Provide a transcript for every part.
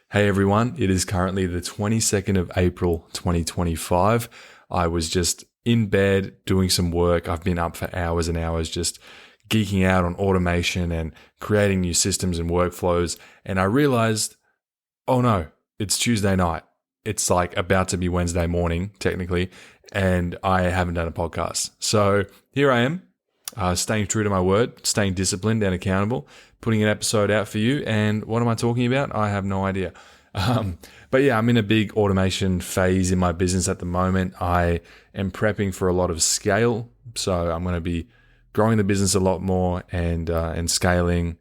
Hey everyone, it is currently the 22nd of April 2025. I was just in bed doing some work. I've been up for hours and hours just geeking out on automation and creating new systems and workflows. And I realized, oh no, it's Tuesday night. It's like about to be Wednesday morning, technically, and I haven't done a podcast. So here I am, staying true to my word, staying disciplined and accountable, putting an episode out for you. And what am I talking about? I have no idea. But yeah, I'm in a big automation phase in my business at the moment. I am prepping for a lot of scale. So I'm going to be growing the business a lot more and scaling,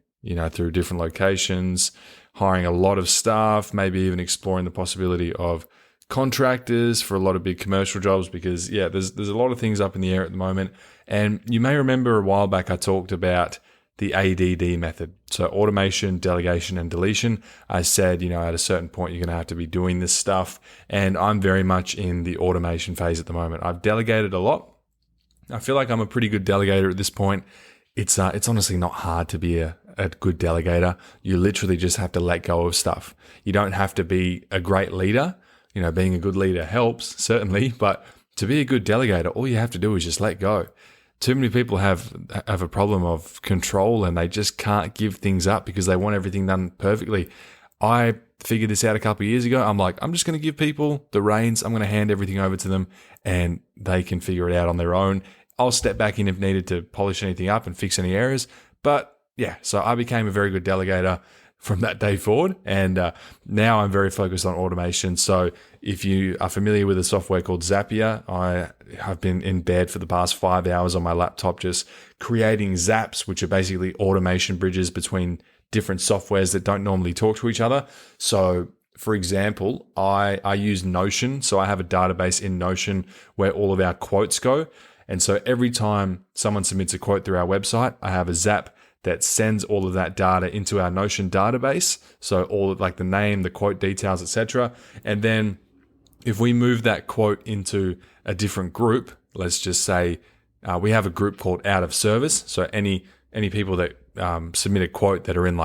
through different locations, hiring a lot of staff, maybe even exploring the possibility of contractors for a lot of big commercial jobs because there's a lot of things up in the air at the moment. And you may remember a while back I talked about the ADD method. So automation, delegation, and deletion. I said, at a certain point, you're going to have to be doing this stuff. And I'm very much in the automation phase at the moment. I've delegated a lot. I feel like I'm a pretty good delegator at this point. It's honestly not hard to be a good delegator. You literally just have to let go of stuff. You don't have to be a great leader. Being a good leader helps, certainly. But to be a good delegator, all you have to do is just let go. Too many people have a problem of control and they just can't give things up because they want everything done perfectly. I figured this out a couple of years ago. I'm like, I'm just going to give people the reins. I'm going to hand everything over to them and they can figure it out on their own. I'll step back in if needed to polish anything up and fix any errors. But so I became a very good delegator from that day forward. And now I'm very focused on automation. So if you are familiar with a software called Zapier, I have been in bed for the past 5 hours on my laptop just creating zaps, which are basically automation bridges between different softwares that don't normally talk to each other. So for example, I use Notion. So I have a database in Notion where all of our quotes go. And so every time someone submits a quote through our website, I have a zap that sends all of that data into our Notion database. So all of like the name, the quote details, etc. And then if we move that quote into a different group, let's just say we have a group called out of service. So any people that submit a quote that are in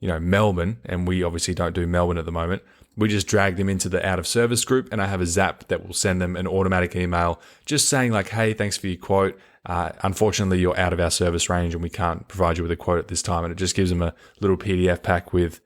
Melbourne, and we obviously don't do Melbourne at the moment, we just drag them into the out of service group, and I have a zap that will send them an automatic email just saying like, hey, thanks for your quote. Unfortunately, you're out of our service range and we can't provide you with a quote at this time. And it just gives them a little PDF pack with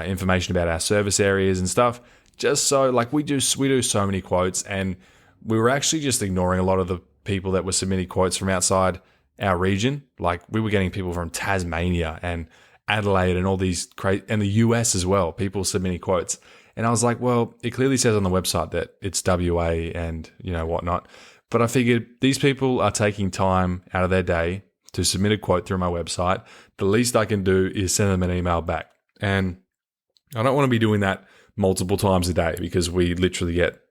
information about our service areas and stuff. Just so we do so many quotes, and we were actually just ignoring a lot of the people that were submitting quotes from outside our region. Like we were getting people from Tasmania and Adelaide and all these and the US as well, people submitting quotes. And I was like, well, it clearly says on the website that it's WA and whatnot. But I figured these people are taking time out of their day to submit a quote through my website. The least I can do is send them an email back. And I don't want to be doing that multiple times a day because we literally get,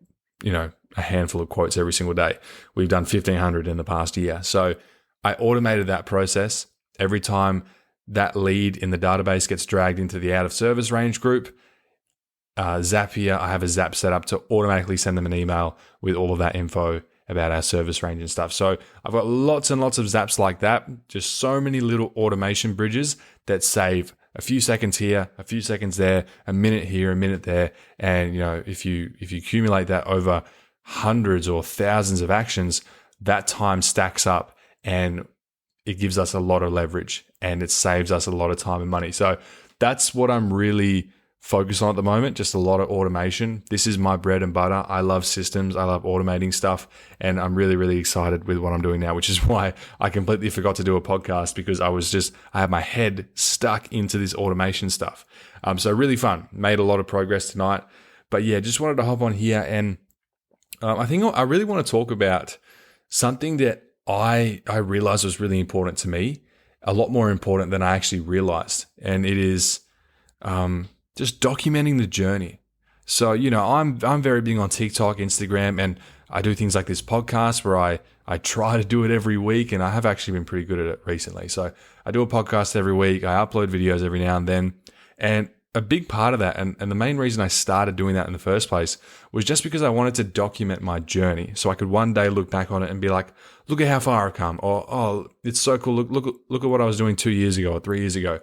a handful of quotes every single day. We've done 1,500 in the past year. So I automated that process. Every time that lead in the database gets dragged into the out of service range group, Zapier, I have a zap set up to automatically send them an email with all of that info about our service range and stuff. So I've got lots and lots of zaps like that, just so many little automation bridges that save a few seconds here, a few seconds there, a minute here, a minute there. And, if you accumulate that over hundreds or thousands of actions, that time stacks up and it gives us a lot of leverage and it saves us a lot of time and money. So that's what I'm really focused on at the moment, just a lot of automation. This is my bread and butter. I love systems. I love automating stuff. And I'm really, really excited with what I'm doing now, which is why I completely forgot to do a podcast because I had my head stuck into this automation stuff. So really fun. Made a lot of progress tonight. But yeah, just wanted to hop on here. And I think I really want to talk about something that I realized was really important to me, a lot more important than I actually realized. And it is just documenting the journey. So, I'm very big on TikTok, Instagram, and I do things like this podcast where I try to do it every week, and I have actually been pretty good at it recently. So I do a podcast every week. I upload videos every now and then. And a big part of that, and the main reason I started doing that in the first place, was just because I wanted to document my journey. So I could one day look back on it and be like, look at how far I've come. Or, oh, it's so cool. Look at what I was doing 2 years ago or 3 years ago.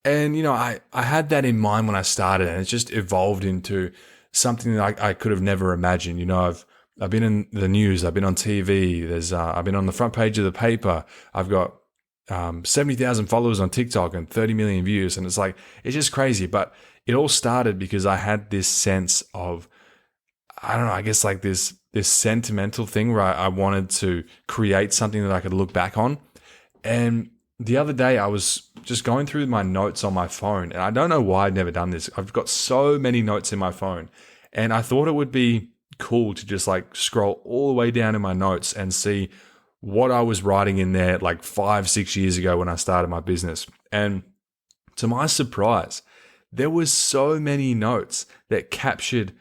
And, I had that in mind when I started, and it's just evolved into something that I could have never imagined. I've been in the news, I've been on TV, I've been on the front page of the paper, I've got 70,000 followers on TikTok and 30 million views. And it's just crazy. But it all started because I had this sense of, I don't know, I guess like this sentimental thing where I wanted to create something that I could look back on. And the other day I was just going through my notes on my phone, and I don't know why I'd never done this. I've got so many notes in my phone, and I thought it would be cool to just like scroll all the way down in my notes and see what I was writing in there like 5-6 years ago when I started my business. And to my surprise, there was so many notes that captured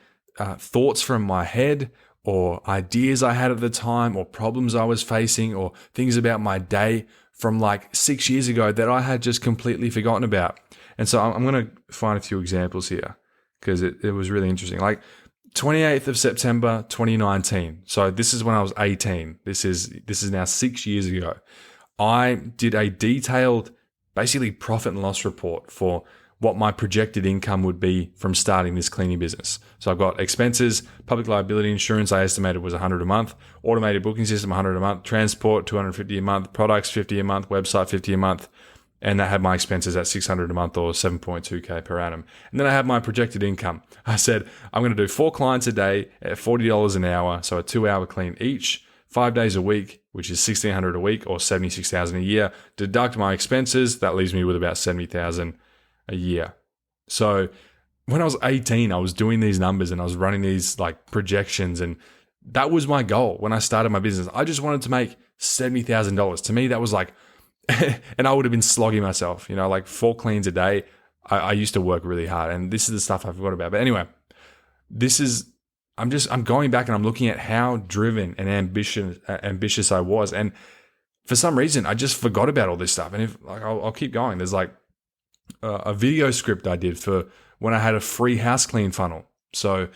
thoughts from my head, or ideas I had at the time, or problems I was facing, or things about my day from like 6 years ago that I had just completely forgotten about. And so I'm going to find a few examples here because it was really interesting. Like 28th of September, 2019. So this is when I was 18. This is now 6 years ago. I did a detailed, basically profit and loss report for what my projected income would be from starting this cleaning business. So I've got expenses, public liability insurance, I estimated was $100 a month, automated booking system, $100 a month, transport, $250 a month, products, $50 a month, website, $50 a month. And that had my expenses at $600 a month, or 7.2K per annum. And then I had my projected income. I said, I'm going to do 4 clients a day at $40 an hour. So a 2-hour clean each, 5 days a week, which is $1,600 a week, or $76,000 a year. Deduct my expenses. That leaves me with about $70,000 a year. So when I was 18, I was doing these numbers and I was running these like projections, and that was my goal when I started my business. I just wanted to make $70,000. To me, that was like, and I would have been slogging myself, like 4 cleans a day. I used to work really hard, and this is the stuff I forgot about. But anyway, I'm going back and I'm looking at how driven and ambitious I was. And for some reason, I just forgot about all this stuff. And I'll keep going. There's like a video script I did for when I had a free house clean funnel. So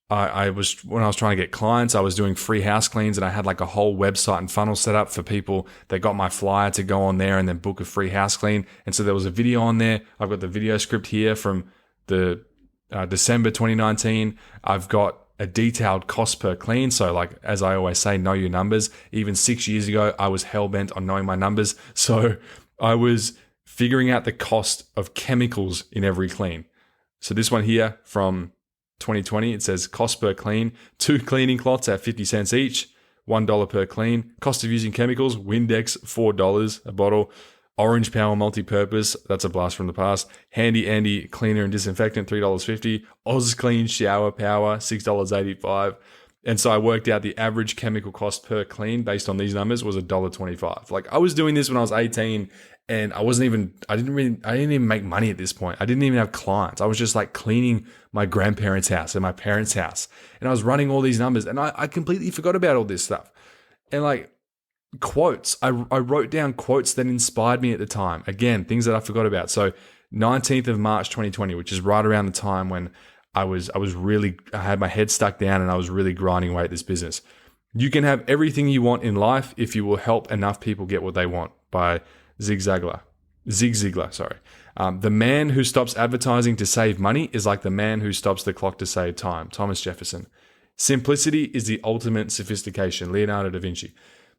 when I was trying to get clients, I was doing free house cleans, and I had like a whole website and funnel set up for people that got my flyer to go on there and then book a free house clean. And so there was a video on there. I've got the video script here from the December 2019. I've got a detailed cost per clean. So like, as I always say, know your numbers. Even 6 years ago, I was hell-bent on knowing my numbers. So I was figuring out the cost of chemicals in every clean. So this one here from 2020, it says cost per clean, 2 cleaning cloths at 50 cents each, $1 per clean. Cost of using chemicals, Windex, $4 a bottle. Orange Power multi-purpose, that's a blast from the past. Handy Andy cleaner and disinfectant, $3.50. Oz Clean shower power, $6.85. And so I worked out the average chemical cost per clean based on these numbers was $1.25. Like, I was doing this when I was 18, and I didn't even make money at this point. I didn't even have clients. I was just like cleaning my grandparents' house and my parents' house. And I was running all these numbers, and I completely forgot about all this stuff. And like quotes, I wrote down quotes that inspired me at the time. Again, things that I forgot about. So 19th of March, 2020, which is right around the time when I had my head stuck down and I was really grinding away at this business. You can have everything you want in life if you will help enough people get what they want, by Zig Ziglar. The man who stops advertising to save money is like the man who stops the clock to save time. Thomas Jefferson. Simplicity is the ultimate sophistication. Leonardo da Vinci.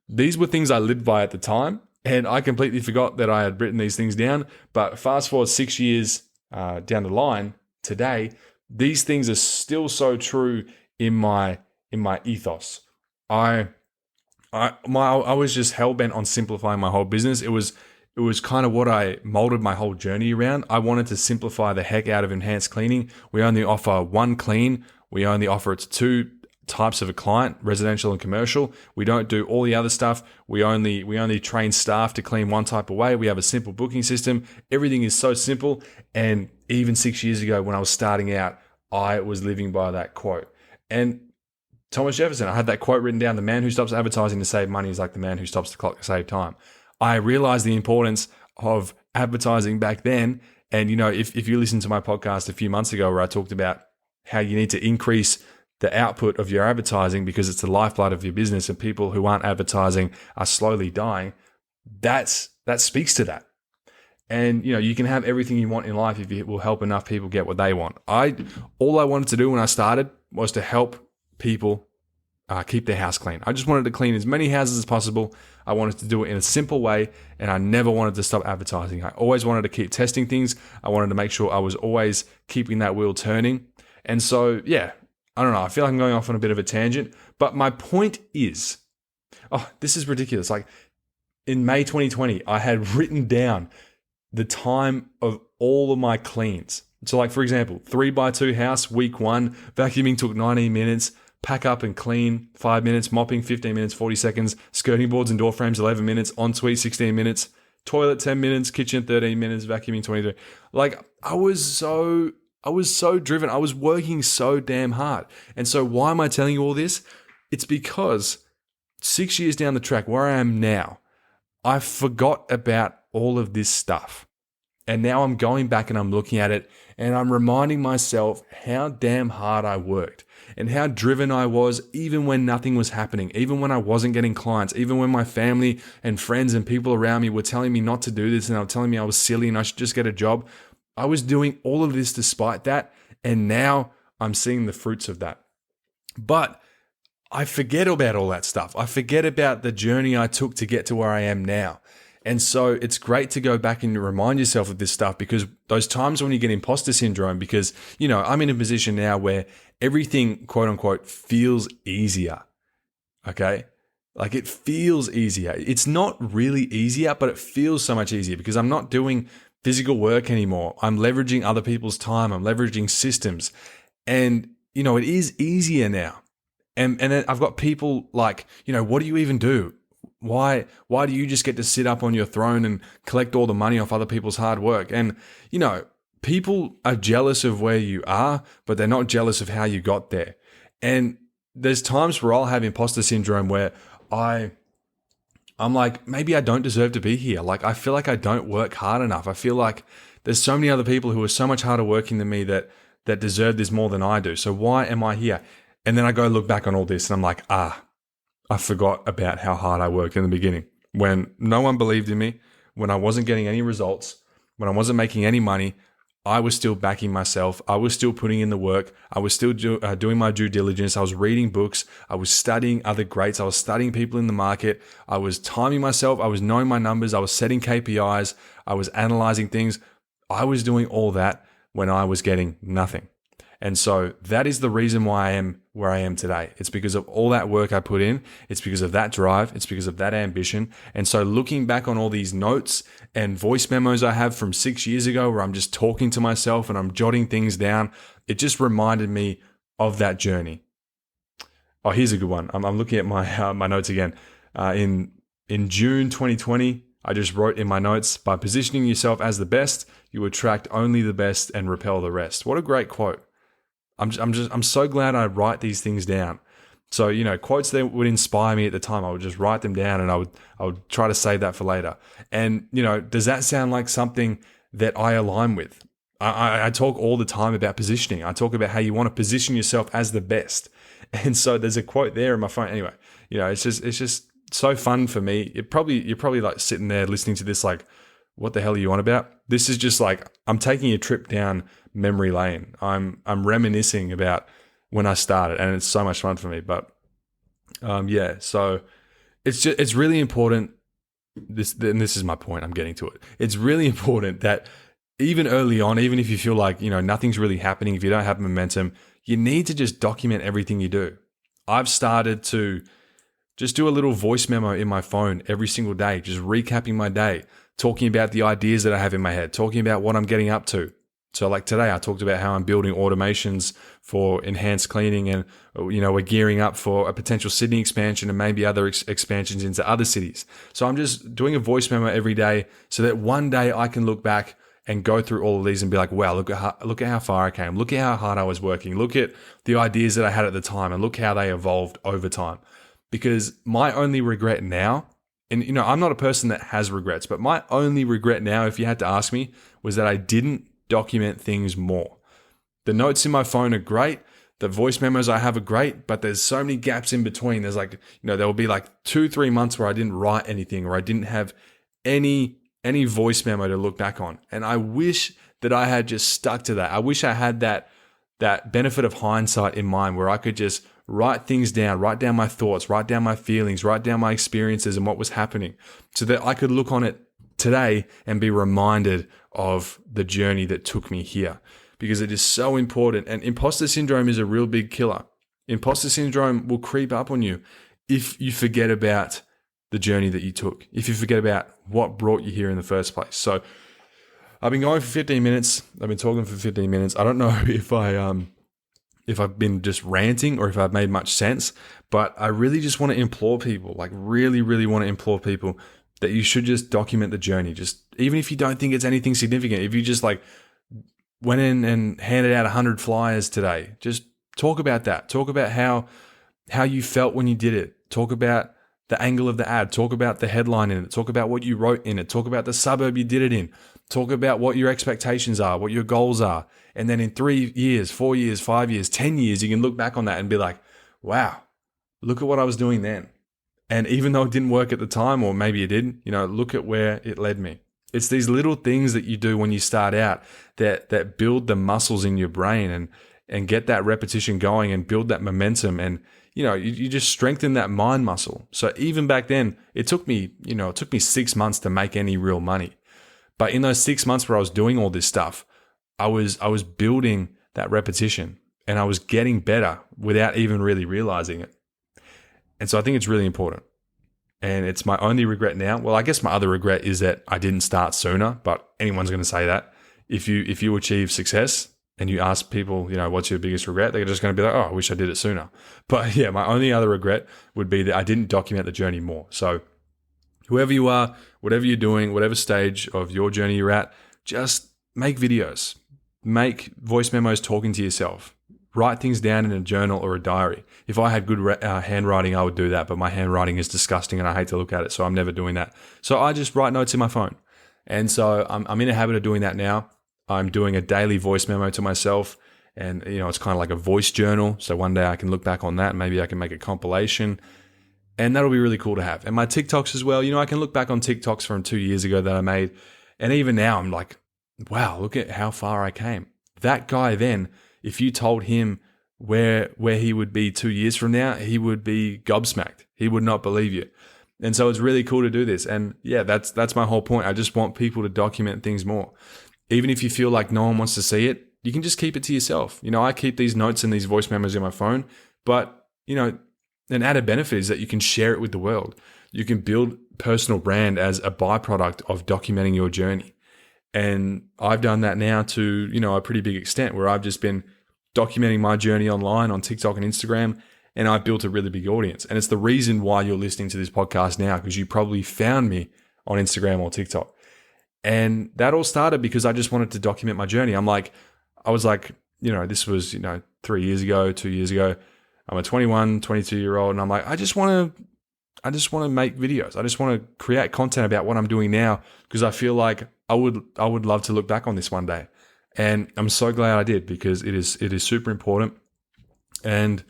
These were things I lived by at the time, and I completely forgot that I had written these things down. But fast forward 6 years down the line, today, these things are still so true in my ethos. I was just hell-bent on simplifying my whole business. It was kind of what I molded my whole journey around. I wanted to simplify the heck out of enhanced cleaning. We only offer 1 clean. We only offer it to 2 types of a client, residential and commercial. We don't do all the other stuff. We only train staff to clean one type of way. We have a simple booking system. Everything is so simple. And even 6 years ago when I was starting out, I was living by that quote. And Thomas Jefferson, I had that quote written down: the man who stops advertising to save money is like the man who stops the clock to save time. I realized the importance of advertising back then. And, if you listen to my podcast a few months ago where I talked about how you need to increase the output of your advertising because it's the lifeblood of your business, and people who aren't advertising are slowly dying, that speaks to that. And, you can have everything you want in life if you will help enough people get what they want. All I wanted to do when I started was to help people keep their house clean. I just wanted to clean as many houses as possible. I wanted to do it in a simple way, and I never wanted to stop advertising. I always wanted to keep testing things. I wanted to make sure I was always keeping that wheel turning. And so, yeah, I don't know. I feel like I'm going off on a bit of a tangent, but my point is, this is ridiculous. Like in May 2020, I had written down the time of all of my cleans. So like, for example, 3x2 house, week 1, vacuuming took 19 minutes, pack up and clean, 5 minutes, mopping, 15 minutes, 40 seconds, skirting boards and door frames, 11 minutes, ensuite, 16 minutes, toilet, 10 minutes, kitchen, 13 minutes, vacuuming, 23. Like I was so driven. I was working so damn hard. And so why am I telling you all this? It's because 6 years down the track where I am now, I forgot about all of this stuff. And now I'm going back and I'm looking at it and I'm reminding myself how damn hard I worked and how driven I was even when nothing was happening, even when I wasn't getting clients, even when my family and friends and people around me were telling me not to do this and they were telling me I was silly and I should just get a job. I was doing all of this despite that. And now I'm seeing the fruits of that. But I forget about all that stuff. I forget about the journey I took to get to where I am now. And so it's great to go back and remind yourself of this stuff, because those times when you get imposter syndrome, because, I'm in a position now where everything, quote unquote, feels easier. Okay. Like it feels easier. It's not really easier, but it feels so much easier because I'm not doing physical work anymore. I'm leveraging other people's time. I'm leveraging systems. And, it is easier now. And then I've got people like, what do you even do? Why do you just get to sit up on your throne and collect all the money off other people's hard work? And, people are jealous of where you are, but they're not jealous of how you got there. And there's times where I'll have imposter syndrome where I'm like, maybe I don't deserve to be here. Like, I feel like I don't work hard enough. I feel like there's so many other people who are so much harder working than me that deserve this more than I do. So why am I here? And then I go look back on all this and I'm like, I forgot about how hard I worked in the beginning when no one believed in me, when I wasn't getting any results, when I wasn't making any money. I was still backing myself. I was still putting in the work. I was still doing my due diligence. I was reading books. I was studying other greats. I was studying people in the market. I was timing myself. I was knowing my numbers. I was setting KPIs. I was analyzing things. I was doing all that when I was getting nothing. And so that is the reason why I am where I am today. It's because of all that work I put in. It's because of that drive. It's because of that ambition. And so looking back on all these notes and voice memos I have from 6 years ago where I'm just talking to myself and I'm jotting things down, it just reminded me of that journey. Oh, here's a good one. I'm looking at my notes again. In June 2020, I just wrote in my notes, by positioning yourself as the best, you attract only the best and repel the rest. What a great quote. I'm so glad I write these things down. So, quotes that would inspire me at the time, I would just write them down and I would try to save that for later. And, does that sound like something that I align with? I talk all the time about positioning. I talk about how you want to position yourself as the best. And so there's a quote there in my phone. Anyway, it's just so fun for me. You're probably like sitting there listening to this like, what the hell are you on about? This is just like, I'm taking a trip down memory lane. I'm reminiscing about when I started, and it's so much fun for me. But so it's really important. This is my point. I'm getting to it. It's really important that even early on, even if you feel like nothing's really happening, if you don't have momentum, you need to just document everything you do. I've started to just do a little voice memo in my phone every single day, just recapping my day, talking about the ideas that I have in my head, talking about what I'm getting up to. So like today, I talked about how I'm building automations for enhanced cleaning, and we're gearing up for a potential Sydney expansion and maybe other expansions into other cities. So I'm just doing a voice memo every day so that one day I can look back and go through all of these and be like, wow, look at how far I came. Look at how hard I was working. Look at the ideas that I had at the time and look how they evolved over time. Because my only regret now, and I'm not a person that has regrets, but my only regret now, if you had to ask me, was that I didn't document things more. The notes in my phone are great. The voice memos I have are great, but there's so many gaps in between. There's like, there will be like 2-3 months where I didn't write anything, or I didn't have any any voice memo to look back on. And I wish that I had just stuck to that. I wish I had that benefit of hindsight in mind where I could just write things down, write down my thoughts, write down my feelings, write down my experiences and what was happening so that I could look on it today and be reminded of the journey that took me here, because it is so important. And imposter syndrome is a real big killer. Imposter syndrome will creep up on you if you forget about the journey that you took, if you forget about what brought you here in the first place. So I've been going for 15 minutes. I've been talking for 15 minutes. I don't know if I've been just ranting or if I've made much sense, but I really just want to implore people, like really, really want to implore people that you should just document the journey. Just even if you don't think it's anything significant, if you just like went in and handed out 100 flyers today, just talk about that. Talk about how you felt when you did it. Talk about the angle of the ad. Talk about the headline in it. Talk about what you wrote in it. Talk about the suburb you did it in. Talk about what your expectations are, what your goals are. And then in 3 years, 4 years, 5 years, 10 years, you can look back on that and be like, wow, look at what I was doing then. And even though it didn't work at the time, or maybe it didn't, look at where it led me. It's these little things that you do when you start out that build the muscles in your brain and get that repetition going and build that momentum. And, you just strengthen that mind muscle. So even back then, it took me 6 months to make any real money. But in those 6 months where I was doing all this stuff, I was building that repetition and I was getting better without even really realizing it. And so I think it's really important. And it's my only regret now. Well, I guess my other regret is that I didn't start sooner, but anyone's going to say that. If you achieve success and you ask people, what's your biggest regret? They're just going to be like, oh, I wish I did it sooner. But yeah, my only other regret would be that I didn't document the journey more. So whoever you are, whatever you're doing, whatever stage of your journey you're at, just make videos, make voice memos talking to yourself. Write things down in a journal or a diary. If I had good handwriting, I would do that, but my handwriting is disgusting and I hate to look at it, so I'm never doing that. So I just write notes in my phone. And so I'm in a habit of doing that now. I'm doing a daily voice memo to myself, and it's kind of like a voice journal. So one day I can look back on that and maybe I can make a compilation, and that'll be really cool to have. And my TikToks as well. I can look back on TikToks from 2 years ago that I made, and even now I'm like, wow, look at how far I came. That guy then, if you told him where he would be 2 years from now, he would be gobsmacked. He would not believe you. And so it's really cool to do this. And yeah, that's my whole point. I just want people to document things more. Even if you feel like no one wants to see it, you can just keep it to yourself. I keep these notes and these voice memos in my phone, but an added benefit is that you can share it with the world. You can build personal brand as a byproduct of documenting your journey. And I've done that now to, a pretty big extent, where I've just been documenting my journey online on TikTok and Instagram, and I've built a really big audience. And it's the reason why you're listening to this podcast now, because you probably found me on Instagram or TikTok. And that all started because I just wanted to document my journey. I was like, this was, 3 years ago, 2 years ago. I'm a 21, 22-year-old, and I'm like, I just want to make videos. I just want to create content about what I'm doing now, because I feel like I would love to look back on this one day. And I'm so glad I did, because it is super important. And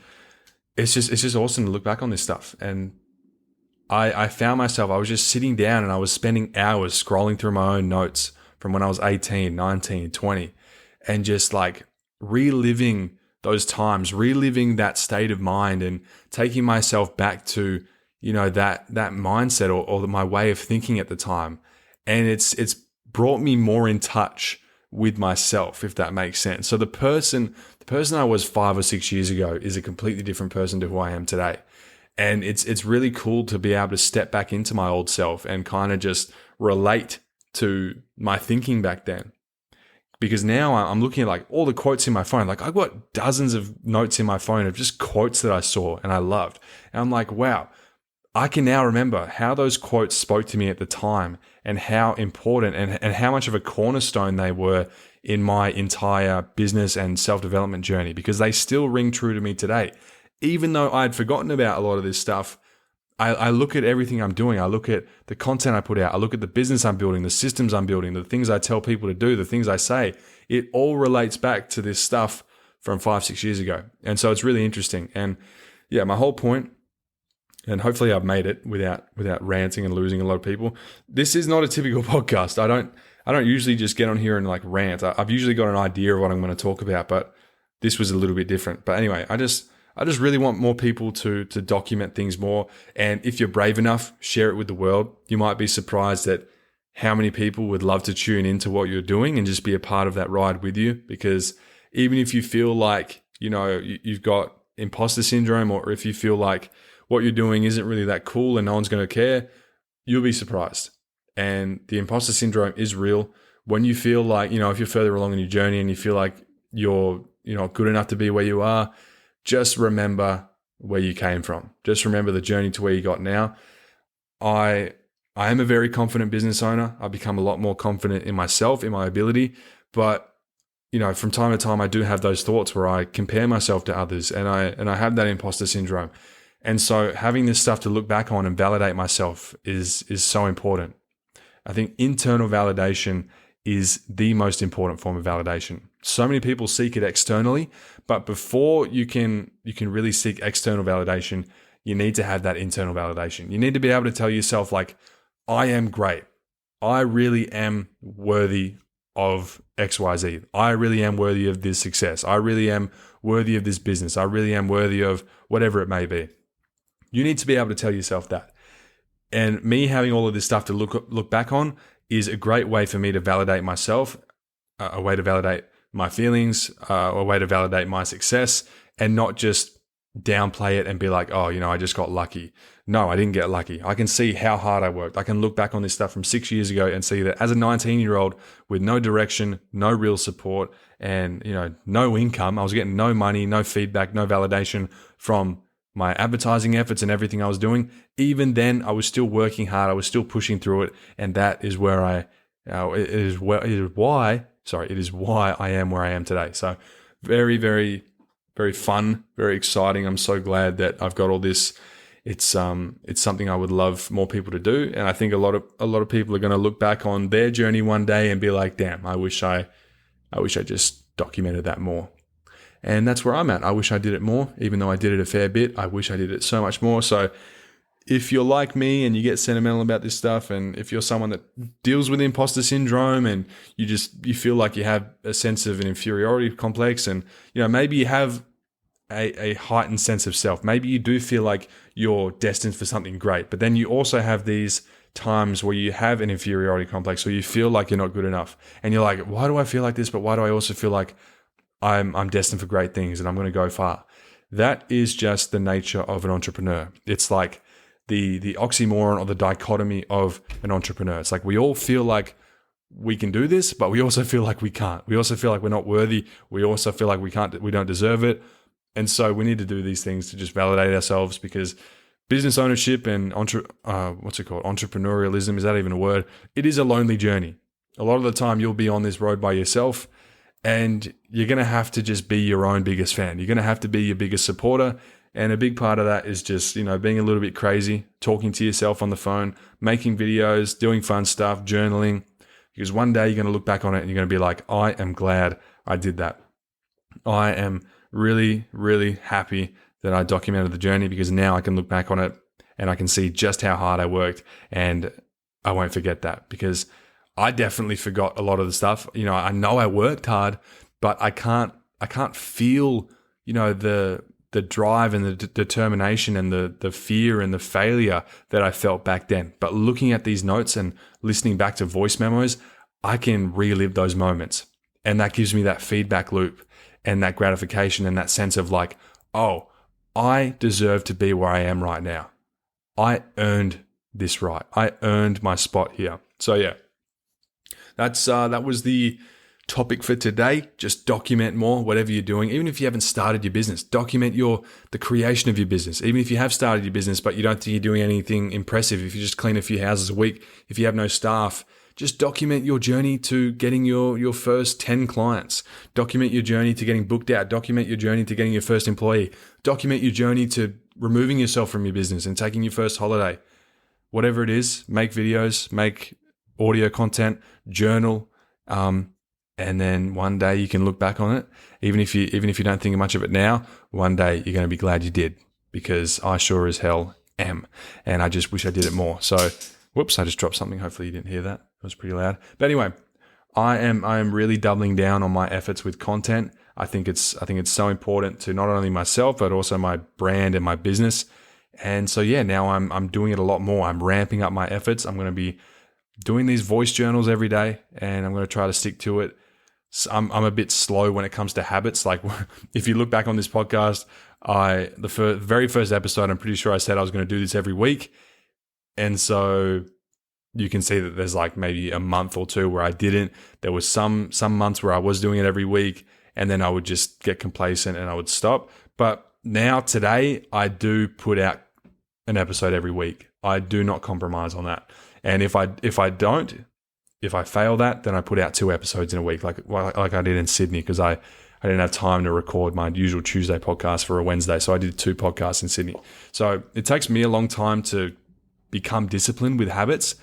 it's just awesome to look back on this stuff. And I found myself, I was just sitting down and I was spending hours scrolling through my own notes from when I was 18, 19, 20, and just like reliving those times, reliving that state of mind and taking myself back to, that mindset or my way of thinking at the time. And it's brought me more in touch with myself, if that makes sense. So the person I was 5 or 6 years ago is a completely different person to who I am today. And it's really cool to be able to step back into my old self and kind of just relate to my thinking back then. Because now I'm looking at like all the quotes in my phone. Like I've got dozens of notes in my phone of just quotes that I saw and I loved. And I'm like, wow, I can now remember how those quotes spoke to me at the time and how important and how much of a cornerstone they were in my entire business and self-development journey, because they still ring true to me today. Even though I'd forgotten about a lot of this stuff, I look at everything I'm doing. I look at the content I put out. I look at the business I'm building, the systems I'm building, the things I tell people to do, the things I say. It all relates back to this stuff from 5-6 years ago. And so it's really interesting. And yeah, my whole point And hopefully I've made it without ranting and losing a lot of people. This is not a typical podcast. I don't usually just get on here and like rant. I've usually got an idea of what I'm going to talk about, but this was a little bit different. But anyway, I just really want more people to document things more. And if you're brave enough, share it with the world. You might be surprised at how many people would love to tune into what you're doing and just be a part of that ride with you. Because even if you feel like, you've got imposter syndrome, or if you feel like what you're doing isn't really that cool and no one's going to care, you'll be surprised. And the imposter syndrome is real. When you feel like, if you're further along in your journey and you feel like you're not good enough to be where you are, just remember where you came from. Just remember the journey to where you got now. I am a very confident business owner. I've become a lot more confident in myself, in my ability. But, from time to time, I do have those thoughts where I compare myself to others, and I have that imposter syndrome. And so having this stuff to look back on and validate myself is so important. I think internal validation is the most important form of validation. So many people seek it externally, but before you can really seek external validation, you need to have that internal validation. You need to be able to tell yourself, like, I am great. I really am worthy of XYZ. I really am worthy of this success. I really am worthy of this business. I really am worthy of whatever it may be. You need to be able to tell yourself that. And me having all of this stuff to look back on is a great way for me to validate myself, a way to validate my feelings, a way to validate my success, and not just downplay it and be like, oh, I just got lucky. No, I didn't get lucky. I can see how hard I worked. I can look back on this stuff from 6 years ago and see that as a 19-year-old with no direction, no real support, and no income, I was getting no money, no feedback, no validation from my advertising efforts and everything I was doing. Even then, I was still working hard. I was still pushing through it, and that is where it is why I am where I am today. So, very, very, very fun, very exciting. I'm so glad that I've got all this. It's something I would love more people to do, and I think a lot of people are going to look back on their journey one day and be like, "Damn, I wish I just documented that more." And that's where I'm at. I wish I did it more, even though I did it a fair bit. I wish I did it so much more. So if you're like me and you get sentimental about this stuff, and if you're someone that deals with imposter syndrome and you feel like you have a sense of an inferiority complex, and maybe you have a heightened sense of self. Maybe you do feel like you're destined for something great, but then you also have these times where you have an inferiority complex, or you feel like you're not good enough. And you're like, why do I feel like this? But why do I also feel like I'm destined for great things and I'm going to go far? That is just the nature of an entrepreneur. It's like the oxymoron or the dichotomy of an entrepreneur. It's like we all feel like we can do this, but we also feel like we can't. We also feel like we're not worthy. We also feel like we don't deserve it. And so we need to do these things to just validate ourselves, because business ownership and entrepreneurialism, is that even a word? It is a lonely journey. A lot of the time you'll be on this road by yourself, and you're going to have to just be your own biggest fan. You're going to have to be your biggest supporter. And a big part of that is just, being a little bit crazy, talking to yourself on the phone, making videos, doing fun stuff, journaling. Because one day you're going to look back on it and you're going to be like, I am glad I did that. I am really, really happy that I documented the journey, because now I can look back on it and I can see just how hard I worked, and I won't forget that, because I definitely forgot a lot of the stuff. I know I worked hard, but I can't feel, the drive and the determination and the fear and the failure that I felt back then. But looking at these notes and listening back to voice memos, I can relive those moments. And that gives me that feedback loop and that gratification and that sense of like, oh, I deserve to be where I am right now. I earned this right. I earned my spot here. So yeah, that was the topic for today. Just document more, whatever you're doing. Even if you haven't started your business, document the creation of your business. Even if you have started your business, but you don't think you're doing anything impressive, if you just clean a few houses a week, if you have no staff, just document your journey to getting your first 10 clients. Document your journey to getting booked out. Document your journey to getting your first employee. Document your journey to removing yourself from your business and taking your first holiday. Whatever it is, make videos, make audio content, journal, and then one day you can look back on it. Even if you don't think much of it now, one day you're going to be glad you did, because I sure as hell am. And I just wish I did it more. So, whoops, I just dropped something. Hopefully you didn't hear that. It was pretty loud. But anyway, I am really doubling down on my efforts with content. I think it's so important to not only myself, but also my brand and my business. And so, yeah, now I'm doing it a lot more. I'm ramping up my efforts. I'm going to be doing these voice journals every day, and I'm going to try to stick to it. So I'm a bit slow when it comes to habits. Like if you look back on this podcast, the very first episode, I'm pretty sure I said I was going to do this every week. And so you can see that there's like maybe a month or two where I didn't. There was some months where I was doing it every week, and then I would just get complacent and I would stop. But now today, I do put out an episode every week. I do not compromise on that. And if I fail that, then I put out 2 episodes in a week, like I did in Sydney, because I didn't have time to record my usual Tuesday podcast for a Wednesday. So I did 2 podcasts in Sydney. So it takes me a long time to become disciplined with habits.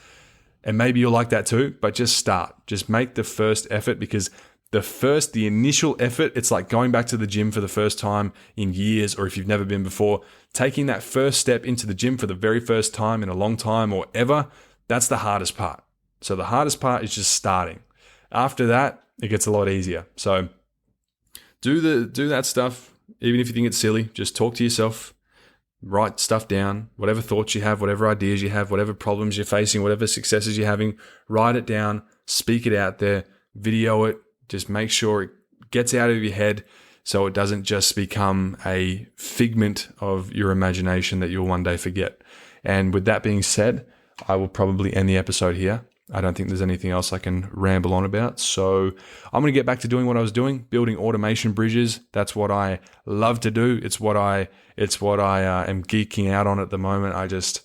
And maybe you're like that too, but just start. Just make the first effort, because the initial effort, it's like going back to the gym for the first time in years, or if you've never been before, taking that first step into the gym for the very first time in a long time or ever, that's the hardest part. So the hardest part is just starting. After that, it gets a lot easier. So do that stuff, even if you think it's silly. Just talk to yourself, write stuff down, whatever thoughts you have, whatever ideas you have, whatever problems you're facing, whatever successes you're having, write it down, speak it out there, video it. Just make sure it gets out of your head so it doesn't just become a figment of your imagination that you'll one day forget. And with that being said, I will probably end the episode here. I don't think there's anything else I can ramble on about. So I'm going to get back to doing what I was doing, building automation bridges. That's what I love to do. It's what I am geeking out on at the moment. I don't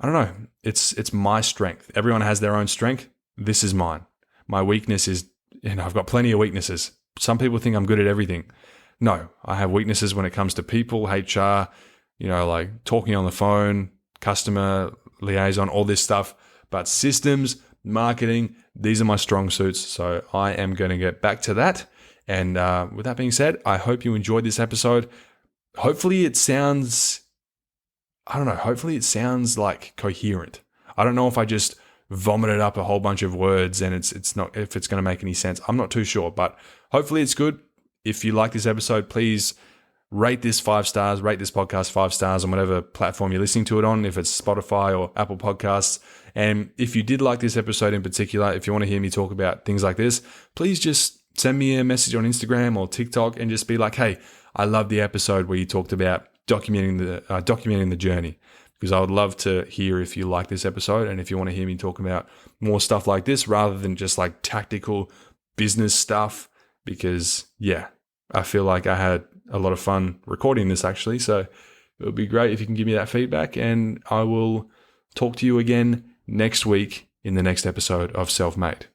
know. It's my strength. Everyone has their own strength. This is mine. My weakness is, I've got plenty of weaknesses. Some people think I'm good at everything. No, I have weaknesses when it comes to people, HR, like talking on the phone, customer liaison, all this stuff. But systems, marketing, these are my strong suits. So I am going to get back to that. And with that being said, I hope you enjoyed this episode. Hopefully it sounds like coherent. I don't know if I just vomited up a whole bunch of words and it's not, if it's going to make any sense. I'm not too sure, but hopefully it's good. If you like this episode, please rate this 5 stars, rate this podcast 5 stars on whatever platform you're listening to it on, if it's Spotify or Apple Podcasts. And if you did like this episode in particular, if you want to hear me talk about things like this, please just send me a message on Instagram or TikTok and just be like, hey, I love the episode where you talked about documenting the journey, because I would love to hear if you like this episode and if you want to hear me talk about more stuff like this rather than just like tactical business stuff, because I feel like I had a lot of fun recording this actually. So it would be great if you can give me that feedback, and I will talk to you again next week in the next episode of Self-Made.